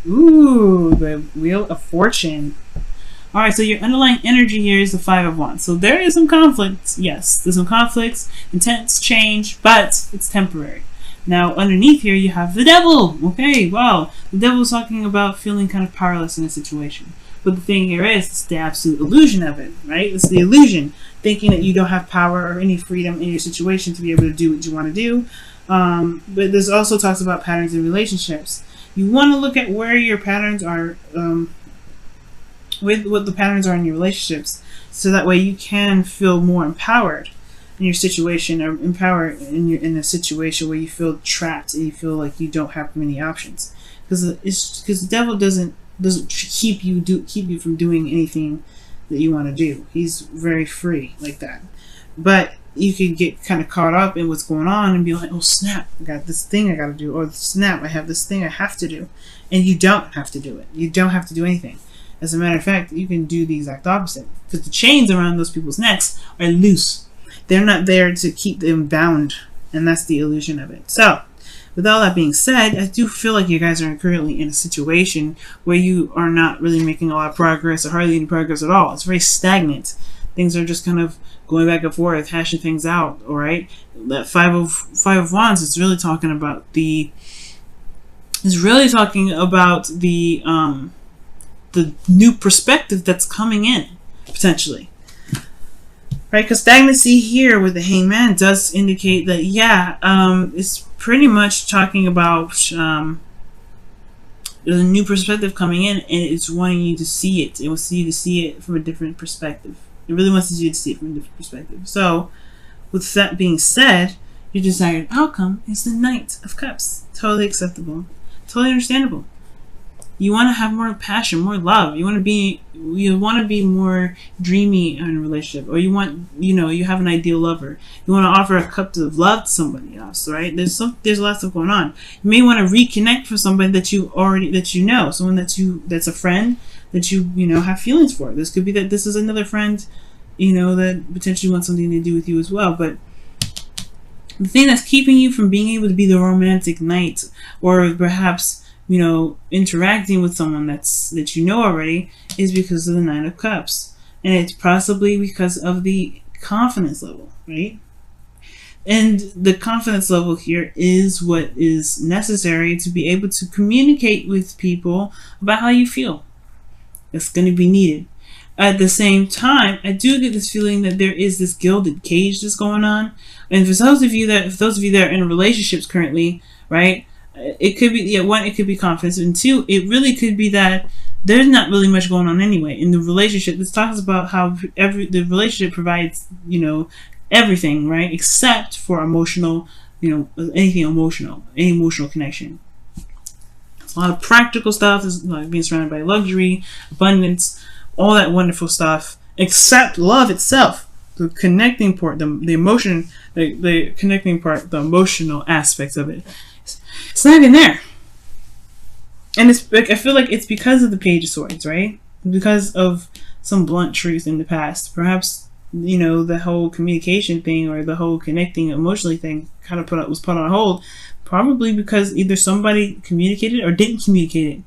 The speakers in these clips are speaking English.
Ooh, the Wheel of Fortune. Alright, so your underlying energy here is the Five of Wands. So there is some conflict. Yes, there's some conflicts, intense change, but it's temporary. Now, underneath here, you have the Devil. Okay, well, the Devil's talking about feeling kind of powerless in a situation. But the thing here is, it's the absolute illusion of it, right? It's the illusion, thinking that you don't have power or any freedom in your situation to be able to do what you want to do. But this also talks about patterns in relationships. You want to look at where your patterns are, with what the patterns are in your relationships, so that way you can feel more empowered in your situation, or empowered in a situation where you feel trapped and you feel like you don't have many options. Because the Devil doesn't keep you from doing anything that you want to do. He's very free like that. But you could get kind of caught up in what's going on and be like, oh snap, I got this thing I got to do, or snap, I have this thing I have to do. And you don't have to do it. You don't have to do anything. As a matter of fact, you can do the exact opposite, because the chains around those people's necks are loose. They're not there to keep them bound, and that's the illusion of it. So, with all that being said, I do feel like you guys are currently in a situation where you are not really making a lot of progress, or hardly any progress at all. It's very stagnant. Things are just kind of going back and forth, hashing things out. All right, that five of Wands is really talking about the new perspective that's coming in, potentially. Right, because stagnancy here with the Hangman does indicate that, yeah, it's pretty much talking about there's a new perspective coming in, and it's wanting you to see it. It wants you to see it from a different perspective. It really wants you to see it from a different perspective. So, with that being said, your desired outcome is the Knight of Cups. Totally acceptable. Totally understandable. You want to have more passion, more love. You want to be more dreamy in a relationship, or you have an ideal lover. You want to offer a cup of love to somebody else, right? There's lots of going on. You may want to reconnect with somebody that you know, someone that's a friend that you have feelings for. This could be that this is another friend, that potentially wants something to do with you as well. But the thing that's keeping you from being able to be the romantic knight, or perhaps interacting with someone that you know already, is because of the Nine of Cups. And it's possibly because of the confidence level, right? And the confidence level here is what is necessary to be able to communicate with people about how you feel. It's going to be needed. At the same time, I do get this feeling that there is this gilded cage that's going on. And for those of you that are in relationships currently, right? It could be, one, it could be confidence, and two, it really could be that there's not really much going on anyway in the relationship. This talks about how the relationship provides, everything, right, except for emotional, any emotional connection. It's a lot of practical stuff. It's like being surrounded by luxury, abundance, all that wonderful stuff, except love itself. The connecting part, the emotion, the connecting part, the emotional aspects of it. It's not even there. And it's like, I feel like it's because of the Page of Swords, right? Because of some blunt truth in the past. Perhaps, the whole communication thing, or the whole connecting emotionally thing kind of was put on hold. Probably because either somebody communicated or didn't communicate it.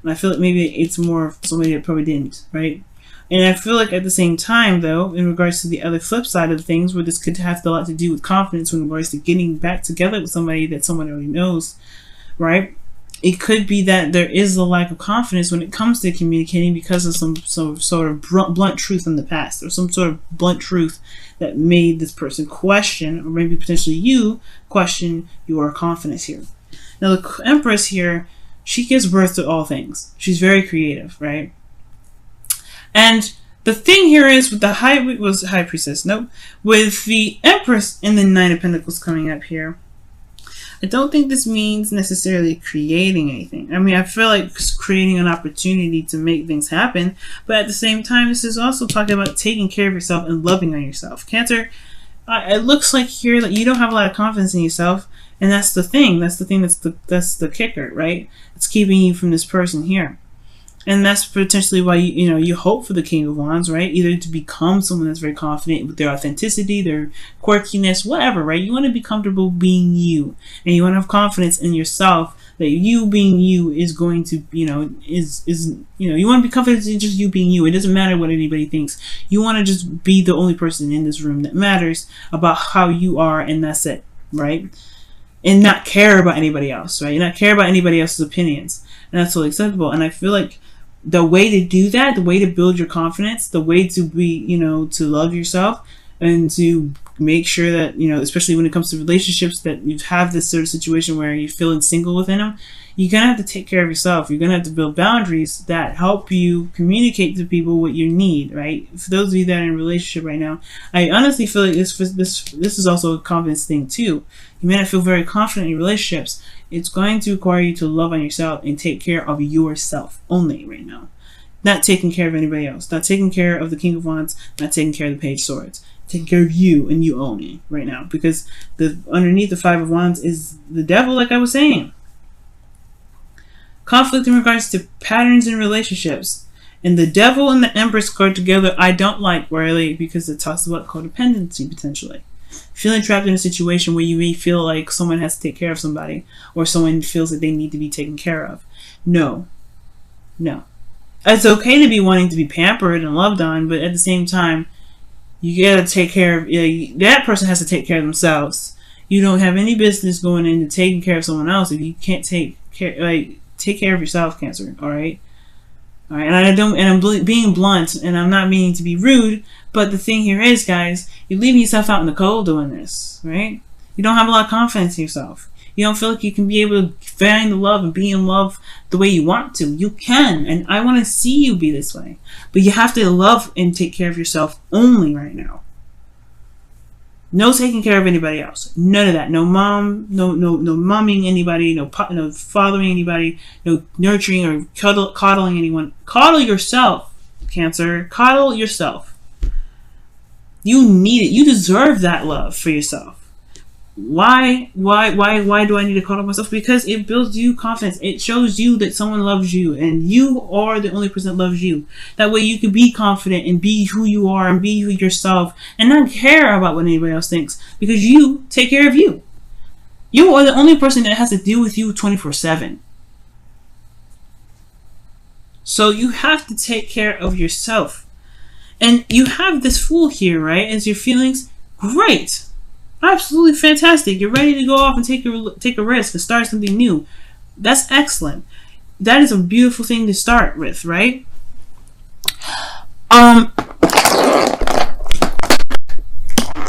And I feel like maybe it's more somebody that probably didn't, right? And I feel like at the same time, though, in regards to the other flip side of things, where this could have a lot to do with confidence in regards to getting back together with somebody that someone already knows, right? It could be that there is a lack of confidence when it comes to communicating because of some sort of blunt truth in the past, or some sort of blunt truth that made this person question, or maybe potentially you question your confidence here. Now, the Empress here, she gives birth to all things. She's very creative, right? And the thing here is with the High Priestess, nope. With the Empress and the Nine of Pentacles coming up here, I don't think this means necessarily creating anything. I mean, I feel like creating an opportunity to make things happen, but at the same time, this is also talking about taking care of yourself and loving on yourself. Cancer, it looks like here that you don't have a lot of confidence in yourself, and that's the thing. That's the kicker, right? It's keeping you from this person here. And that's potentially why you hope for the King of Wands, right? Either to become someone that's very confident with their authenticity, their quirkiness, whatever, right? You want to be comfortable being you, and you want to have confidence in yourself that you being you is going to, you want to be confident in just you being you. It doesn't matter what anybody thinks. You want to just be the only person in this room that matters about how you are, and that's it, right? And not care about anybody else, right? Not care about anybody else's opinions. And that's totally acceptable. And I feel like the way to do that, the way to build your confidence, the way to be, to love yourself and to make sure that, especially when it comes to relationships, that you have this sort of situation where you're feeling single within them, you're going to have to take care of yourself. You're going to have to build boundaries that help you communicate to people what you need, right? For those of you that are in a relationship right now, I honestly feel like this is also a confidence thing too. You may not feel very confident in your relationships. It's going to require you to love on yourself and take care of yourself only right now. Not taking care of anybody else. Not taking care of the King of Wands. Not taking care of the Page of Swords. Taking care of you and you only right now. Because underneath the Five of Wands is the devil, like I was saying. Conflict in regards to patterns in relationships. And the devil and the Empress card together, I don't like really, because it talks about codependency potentially. Feeling trapped in a situation where you may feel like someone has to take care of somebody, or someone feels that they need to be taken care of. No. It's okay to be wanting to be pampered and loved on, but at the same time, you gotta take care of, that person has to take care of themselves. You don't have any business going into taking care of someone else if you can't take care of yourself, Cancer. All right. And I'm being blunt, and I'm not meaning to be rude, but the thing here is, guys, you're leaving yourself out in the cold doing this, right? You don't have a lot of confidence in yourself. You don't feel like you can be able to find the love and be in love the way you want to. You can, and I want to see you be this way. But you have to love and take care of yourself only right now. No taking care of anybody else. None of that. No mom, no momming anybody, no fathering anybody, no nurturing or coddling anyone. Coddle yourself, Cancer. Coddle yourself. You need it. You deserve that love for yourself. Why do I need to coddle myself? Because it builds you confidence. It shows you that someone loves you, and you are the only person that loves you. That way you can be confident and be who you are and be yourself and not care about what anybody else thinks, because you take care of you. You are the only person that has to deal with you 24/7. So you have to take care of yourself. And you have this Fool here, right? As your feelings, great. Absolutely fantastic. You're ready to go off and take a risk and start something new. That's excellent. That is a beautiful thing to start with, right?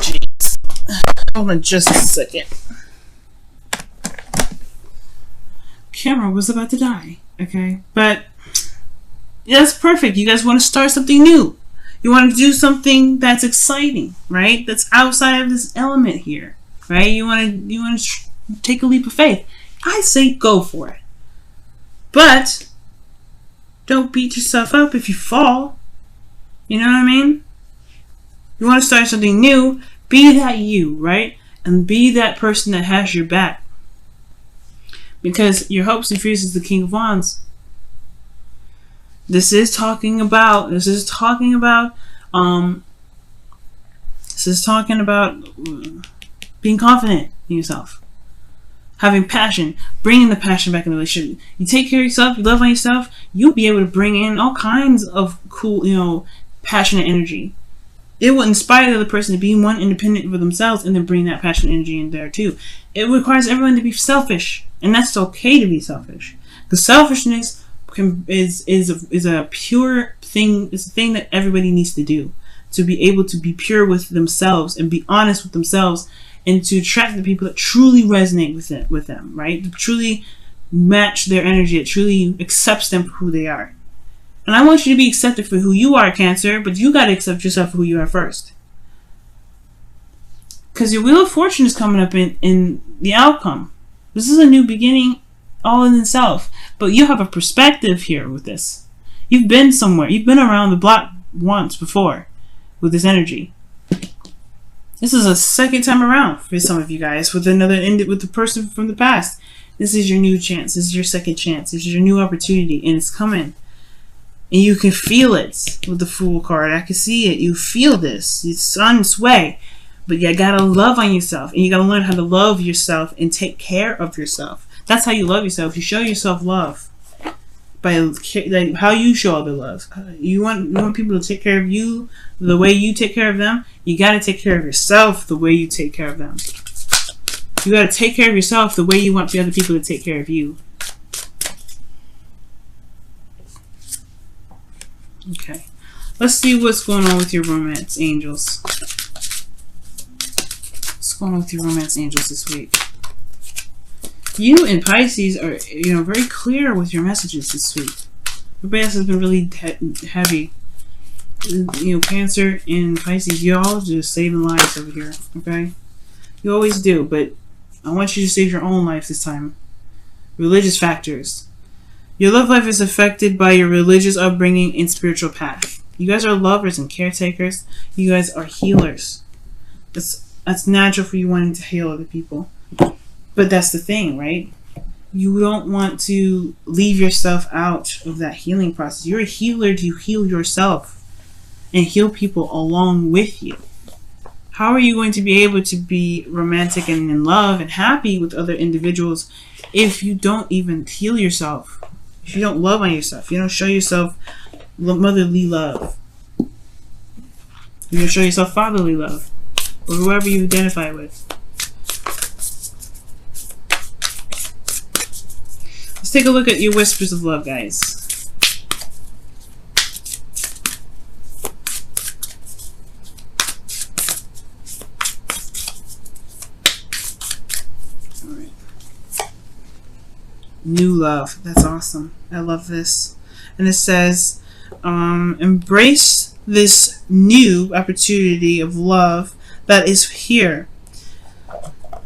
Jeez. Hold on just a second. Camera was about to die. Okay, but that's perfect. You guys want to start something new. You want to do something that's exciting, right? That's outside of this element here, right? You want to take a leap of faith. I say go for it. But don't beat yourself up if you fall. You know what I mean? You want to start something new, be that you, right? And be that person that has your back. Because your hopes and fears is the King of Wands. This is talking about being confident in yourself, having passion, bringing the passion back in the relationship. You take care of yourself, you love on yourself, you'll be able to bring in all kinds of cool, passionate energy. It will inspire the other person to be one independent for themselves, and then bring that passionate energy in there too. It requires everyone to be selfish, and that's okay to be selfish, because selfishness is a pure thing. It's a thing that everybody needs to do, to be able to be pure with themselves and be honest with themselves, and to attract the people that truly resonate with them, right? To truly match their energy, that truly accepts them for who they are. And I want you to be accepted for who you are, Cancer, but you got to accept yourself for who you are first. Because your Wheel of Fortune is coming up in the outcome. This is a new beginning all in itself. But you have a perspective here with this. You've been somewhere. You've been around the block once before with this energy. This is a second time around for some of you guys with the person from the past. This is your new chance. This is your second chance. This is your new opportunity, and it's coming. And you can feel it with the Fool card. I can see it. You feel this. It's on its way. But you gotta love on yourself, and you gotta learn how to love yourself and take care of yourself. That's how you love yourself. You show yourself love by like how you show other love. You want people to take care of you the way you take care of them. You got to take care of yourself the way you take care of them. You got to take care of yourself the way you want the other people to take care of you. Okay. Let's see what's going on with your romance angels. What's going on with your romance angels this week? You and Pisces are, very clear with your messages this week. Everybody else has been really heavy. Cancer and Pisces, y'all just saving lives over here, okay? You always do, but I want you to save your own life this time. Religious factors. Your love life is affected by your religious upbringing and spiritual path. You guys are lovers and caretakers. You guys are healers. That's natural for you wanting to heal other people. But that's the thing, right? You don't want to leave yourself out of that healing process. You're a healer to heal yourself and heal people along with you. How are you going to be able to be romantic and in love and happy with other individuals if you don't even heal yourself? If you don't love on yourself, you don't show yourself motherly love. You don't show yourself fatherly love, or whoever you identify with. Let's take a look at your whispers of love, guys. New love. That's awesome. I love this. And it says, embrace this new opportunity of love that is here.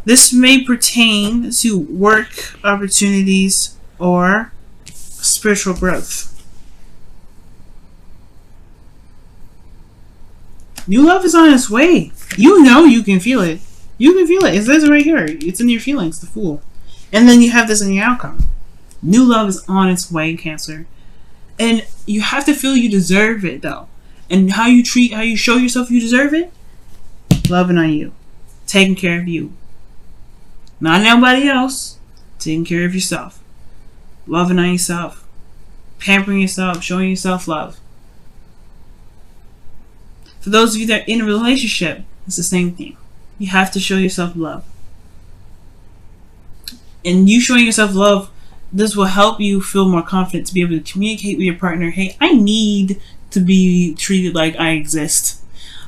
This may pertain to work opportunities or spiritual growth. New love is on its way. You can feel it. You can feel it. It says it right here. It's in your feelings, the Fool. And then you have this in your outcome. New love is on its way, Cancer. And you have to feel you deserve it, though. And how you show yourself you deserve it? Loving on you. Taking care of you. Not nobody else. Taking care of yourself. Loving on yourself. Pampering yourself. Showing yourself love. For those of you that are in a relationship, it's the same thing. You have to show yourself love. And you showing yourself love, this will help you feel more confident to be able to communicate with your partner. Hey, I need to be treated like I exist.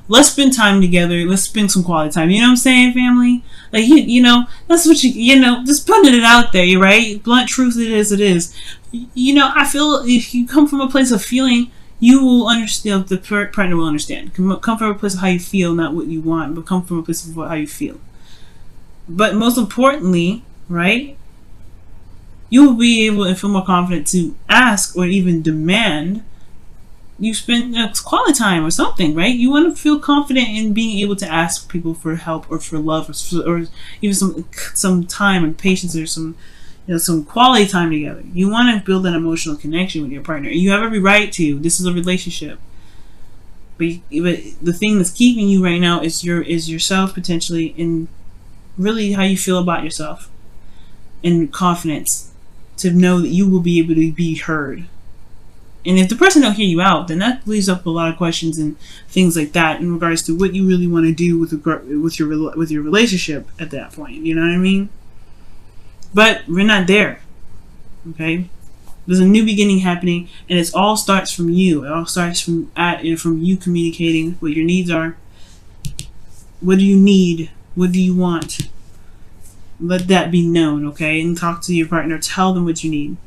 Let's spend time together. Let's spend some quality time. You know what I'm saying, family? Like, that's what just putting it out there, right? Blunt truth, it is. I feel if you come from a place of feeling, you will understand, the partner will understand. Come from a place of how you feel, not what you want, but come from a place of how you feel. But most importantly, right? You will be able to feel more confident to ask or even demand you spend quality time or something, right? You want to feel confident in being able to ask people for help or for love or even some time and patience or some quality time together. You want to build an emotional connection with your partner. You have every right to. This is a relationship. But the thing that's keeping you right now is yourself potentially, and really how you feel about yourself. And confidence to know that you will be able to be heard. And if the person don't hear you out, then that leaves up a lot of questions and things like that in regards to what you really want to do with your relationship at that point. You know what I mean? But we're not there. Okay? There's a new beginning happening, and it all starts from you. It all starts from you communicating what your needs are. What do you need? What do you want? Let that be known, okay? And talk to your partner. Tell them what you need.